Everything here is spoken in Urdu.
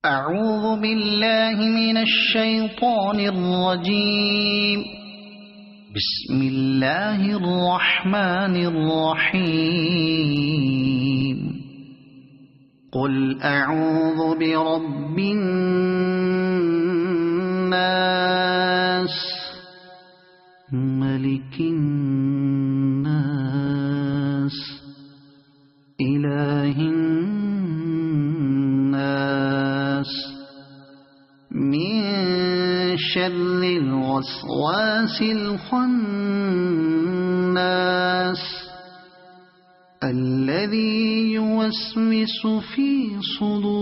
أعوذ بالله من الشيطان الرجيم. بسم الله الرحمن الرحيم. قل أعوذ برب الناس ملك الناس إله الناس من شر الوسواس الخناس الذي يوسوس في صدور